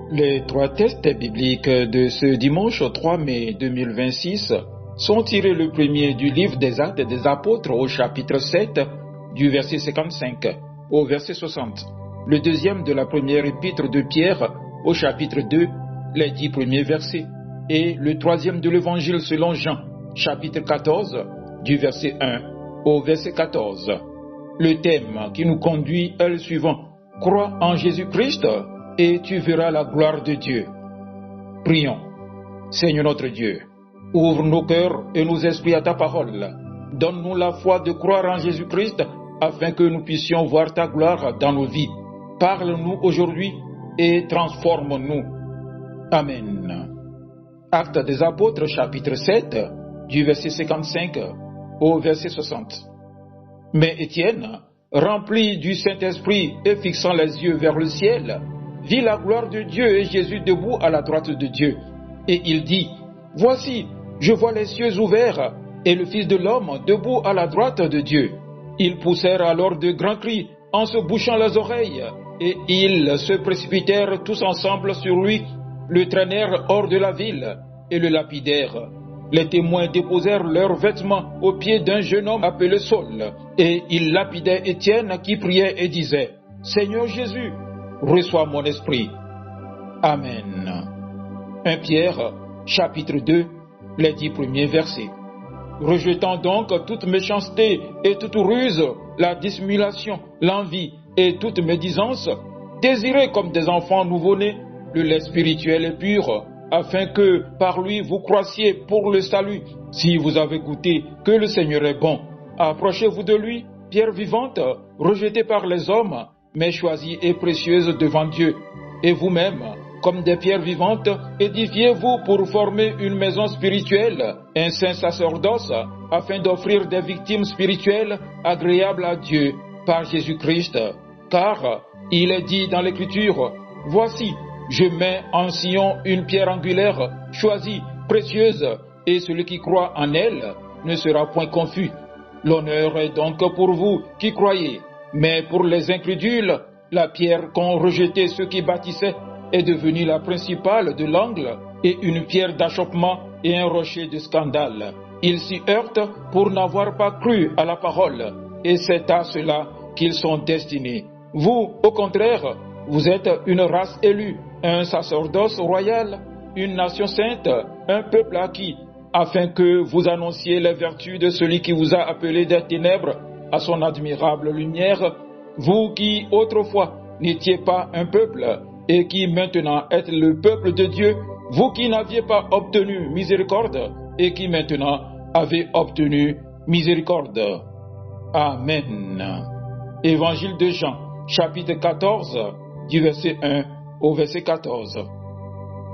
Les trois textes bibliques de ce dimanche 3 mai 2026 sont tirés le premier du livre des Actes des Apôtres au chapitre 7 du verset 55 au verset 60, le deuxième de la première épître de Pierre au chapitre 2, les 10 premiers versets, et le troisième de l'évangile selon Jean, chapitre 14, du verset 1 au verset 14. Le thème qui nous conduit est le suivant: crois en Jésus-Christ et tu verras la gloire de Dieu. Prions. Seigneur notre Dieu, ouvre nos cœurs et nos esprits à ta parole. Donne-nous la foi de croire en Jésus-Christ afin que nous puissions voir ta gloire dans nos vies. Parle-nous aujourd'hui et transforme-nous. Amen. Actes des Apôtres, chapitre 7, du verset 55 au verset 60. Mais Étienne, rempli du Saint-Esprit et fixant les yeux vers le ciel, vit la gloire de Dieu et Jésus debout à la droite de Dieu. Et il dit: Voici, je vois les cieux ouverts et le Fils de l'homme debout à la droite de Dieu. Ils poussèrent alors de grands cris en se bouchant les oreilles, et ils se précipitèrent tous ensemble sur lui, le traînèrent hors de la ville et le lapidèrent. Les témoins déposèrent leurs vêtements aux pieds d'un jeune homme appelé Saul, et ils lapidaient Étienne qui priait et disait: Seigneur Jésus, reçois mon esprit. Amen. 1 Pierre, chapitre 2, les 10 premiers versets. Rejetant donc toute méchanceté et toute ruse, la dissimulation, l'envie et toute médisance, désirez comme des enfants nouveau-nés le lait spirituel et pur, afin que par lui vous croissiez pour le salut, si vous avez goûté que le Seigneur est bon. Approchez-vous de lui, pierre vivante, rejetée par les hommes, mais choisie et précieuse devant Dieu. Et vous-même, comme des pierres vivantes, édifiez-vous pour former une maison spirituelle, un saint sacerdoce, afin d'offrir des victimes spirituelles agréables à Dieu par Jésus-Christ. Car il est dit dans l'Écriture: Voici, je mets en Sion une pierre angulaire, choisie, précieuse, et celui qui croit en elle ne sera point confus. L'honneur est donc pour vous qui croyez, mais pour les incrédules, la pierre qu'ont rejetée ceux qui bâtissaient est devenue la principale de l'angle et une pierre d'achoppement et un rocher de scandale. Ils s'y heurtent pour n'avoir pas cru à la parole, et c'est à cela qu'ils sont destinés. Vous, au contraire, vous êtes une race élue, un sacerdoce royal, une nation sainte, un peuple acquis, afin que vous annonciez les vertus de celui qui vous a appelé des ténèbres à son admirable lumière, vous qui autrefois n'étiez pas un peuple, et qui maintenant êtes le peuple de Dieu, vous qui n'aviez pas obtenu miséricorde, et qui maintenant avez obtenu miséricorde. Amen. Évangile de Jean, chapitre 14, du verset 1 au verset 14.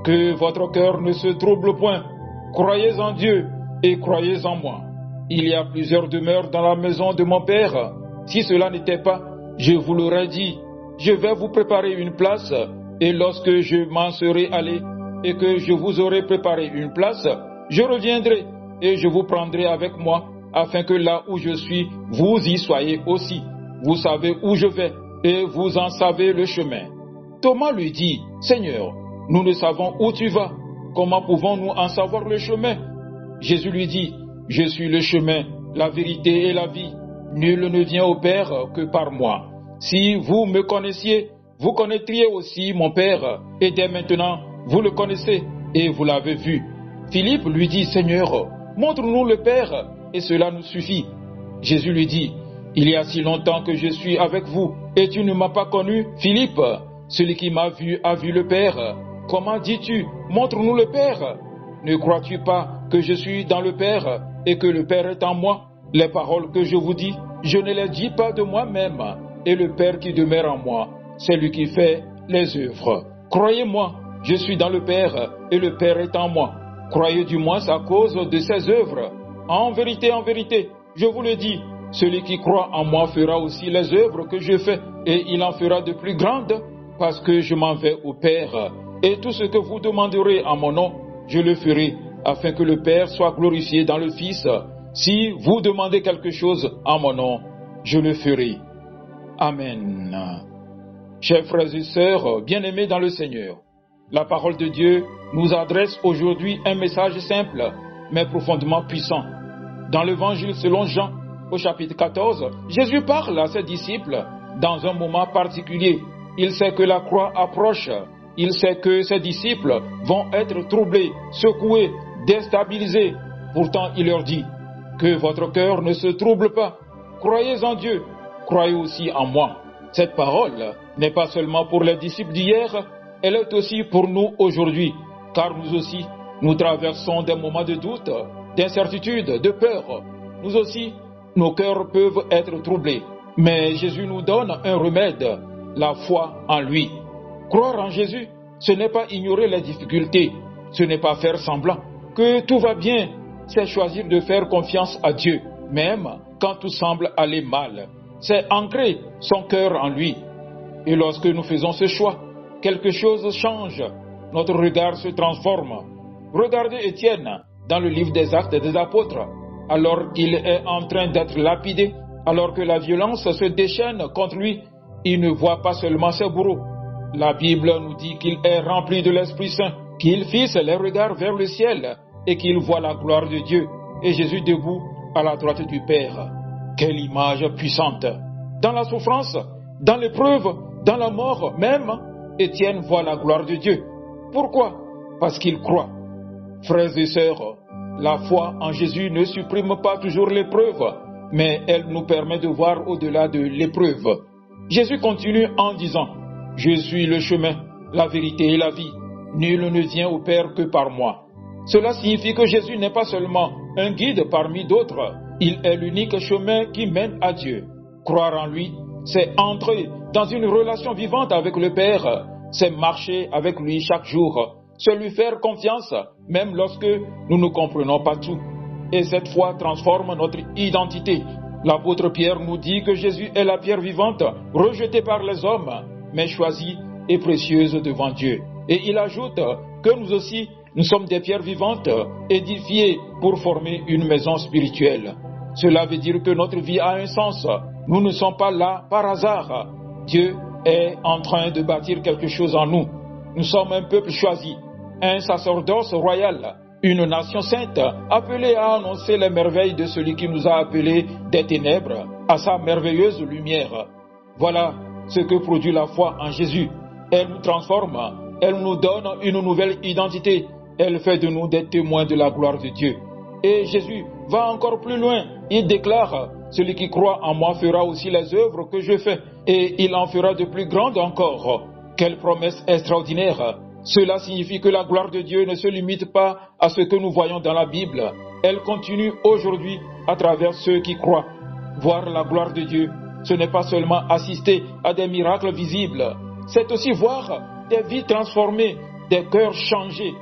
Que votre cœur ne se trouble point, croyez en Dieu et croyez en moi. Il y a plusieurs demeures dans la maison de mon Père. Si cela n'était pas, je vous l'aurais dit. Je vais vous préparer une place, et lorsque je m'en serai allé et que je vous aurai préparé une place, je reviendrai et je vous prendrai avec moi, afin que là où je suis, vous y soyez aussi. Vous savez où je vais et vous en savez le chemin. Thomas lui dit: Seigneur, nous ne savons où tu vas. Comment pouvons-nous en savoir le chemin? Jésus lui dit: Je suis le chemin, la vérité et la vie. Nul ne vient au Père que par moi. Si vous me connaissiez, vous connaîtriez aussi mon Père, et dès maintenant, vous le connaissez et vous l'avez vu. Philippe lui dit: Seigneur, montre-nous le Père, et cela nous suffit. Jésus lui dit: Il y a si longtemps que je suis avec vous, et tu ne m'as pas connu, Philippe. Celui qui m'a vu a vu le Père. Comment dis-tu: montre-nous le Père? Ne crois-tu pas que je suis dans le Père, et que le Père est en moi? Les paroles que je vous dis, je ne les dis pas de moi-même, et le Père qui demeure en moi, c'est lui qui fait les œuvres. Croyez-moi, je suis dans le Père, et le Père est en moi. Croyez du moins à cause de ses œuvres. En vérité, je vous le dis, celui qui croit en moi fera aussi les œuvres que je fais, et il en fera de plus grandes, parce que je m'en vais au Père. Et tout ce que vous demanderez en mon nom, je le ferai, afin que le Père soit glorifié dans le Fils. Si vous demandez quelque chose en mon nom, je le ferai. Amen. Chers frères et sœurs, bien-aimés dans le Seigneur, La parole de Dieu nous adresse aujourd'hui un message simple, mais profondément puissant. Dans l'évangile selon Jean, au chapitre 14, Jésus parle à ses disciples dans un moment particulier. Il sait que la croix approche. Il sait que ses disciples vont être troublés, secoués, déstabilisés. Pourtant, il leur dit que votre cœur ne se trouble pas. Croyez en Dieu, croyez aussi en moi. Cette parole n'est pas seulement pour les disciples d'hier, elle est aussi pour nous aujourd'hui, car nous aussi, nous traversons des moments de doute, d'incertitude, de peur. Nous aussi, nos cœurs peuvent être troublés. Mais Jésus nous donne un remède, la foi en lui. Croire en Jésus, ce n'est pas ignorer les difficultés, ce n'est pas faire semblant que tout va bien, c'est choisir de faire confiance à Dieu, même quand tout semble aller mal. C'est ancrer son cœur en lui. Et lorsque nous faisons ce choix, quelque chose change, notre regard se transforme. Regardez Étienne dans le livre des Actes des Apôtres, alors qu'il est en train d'être lapidé, alors que la violence se déchaîne contre lui, il ne voit pas seulement ses bourreaux. La Bible nous dit qu'il est rempli de l'Esprit Saint, qu'il fixe les regards vers le ciel et qu'il voit la gloire de Dieu et Jésus debout à la droite du Père. Quelle image puissante! Dans la souffrance, dans l'épreuve, dans la mort même, Étienne voit la gloire de Dieu. Pourquoi? Parce qu'il croit. Frères et sœurs, la foi en Jésus ne supprime pas toujours l'épreuve, mais elle nous permet de voir au-delà de l'épreuve. Jésus continue en disant « Je suis le chemin, la vérité et la vie. Nul ne vient au Père que par moi. » Cela signifie que Jésus n'est pas seulement un guide parmi d'autres, il est l'unique chemin qui mène à Dieu. Croire en lui, c'est entrer dans une relation vivante avec le Père, c'est marcher avec lui chaque jour, c'est lui faire confiance, même lorsque nous ne comprenons pas tout. Et cette foi transforme notre identité. L'apôtre Pierre nous dit que Jésus est la pierre vivante, rejetée par les hommes, mais choisie et précieuse devant Dieu. Et il ajoute que nous aussi, nous sommes des pierres vivantes, édifiées pour former une maison spirituelle. Cela veut dire que notre vie a un sens. Nous ne sommes pas là par hasard. Dieu est en train de bâtir quelque chose en nous. Nous sommes un peuple choisi, un sacerdoce royal, une nation sainte, appelée à annoncer les merveilles de celui qui nous a appelés des ténèbres à sa merveilleuse lumière. Voilà ce que produit la foi en Jésus. Elle nous transforme, elle nous donne une nouvelle identité, elle fait de nous des témoins de la gloire de Dieu. Et Jésus va encore plus loin, il déclare « Celui qui croit en moi fera aussi les œuvres que je fais, et il en fera de plus grandes encore. » Quelle promesse extraordinaire! Cela signifie que la gloire de Dieu ne se limite pas à ce que nous voyons dans la Bible. Elle continue aujourd'hui à travers ceux qui croient. Voir la gloire de Dieu, ce n'est pas seulement assister à des miracles visibles, c'est aussi voir des vies transformées, des cœurs changés,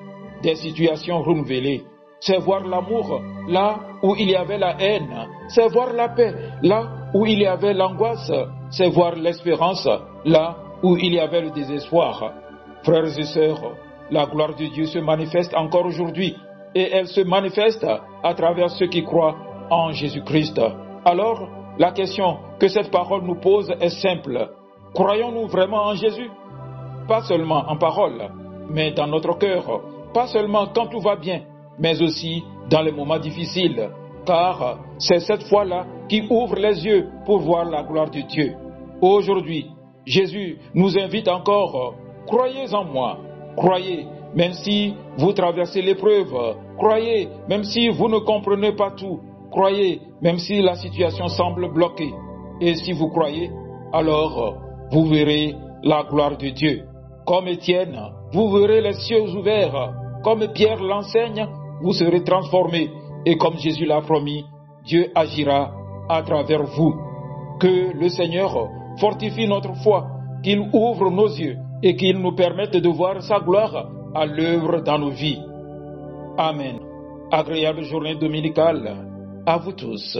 des situations renouvelées. C'est voir l'amour là où il y avait la haine, c'est voir la paix là où il y avait l'angoisse, c'est voir l'espérance là où il y avait le désespoir. Frères et sœurs, la gloire de Dieu se manifeste encore aujourd'hui et elle se manifeste à travers ceux qui croient en Jésus-Christ. Alors, la question que cette parole nous pose est simple. Croyons-nous vraiment en Jésus? Pas seulement en parole, mais dans notre cœur. Pas seulement quand tout va bien, mais aussi dans les moments difficiles. Car c'est cette foi-là qui ouvre les yeux pour voir la gloire de Dieu. Aujourd'hui, Jésus nous invite encore. Croyez en moi. Croyez, même si vous traversez l'épreuve. Croyez, même si vous ne comprenez pas tout. Croyez, même si la situation semble bloquée. Et si vous croyez, alors vous verrez la gloire de Dieu. Comme Étienne, vous verrez les cieux ouverts. Comme Pierre l'enseigne, vous serez transformés. Et comme Jésus l'a promis, Dieu agira à travers vous. Que le Seigneur fortifie notre foi, qu'il ouvre nos yeux et qu'il nous permette de voir sa gloire à l'œuvre dans nos vies. Amen. Agréable journée dominicale à vous tous.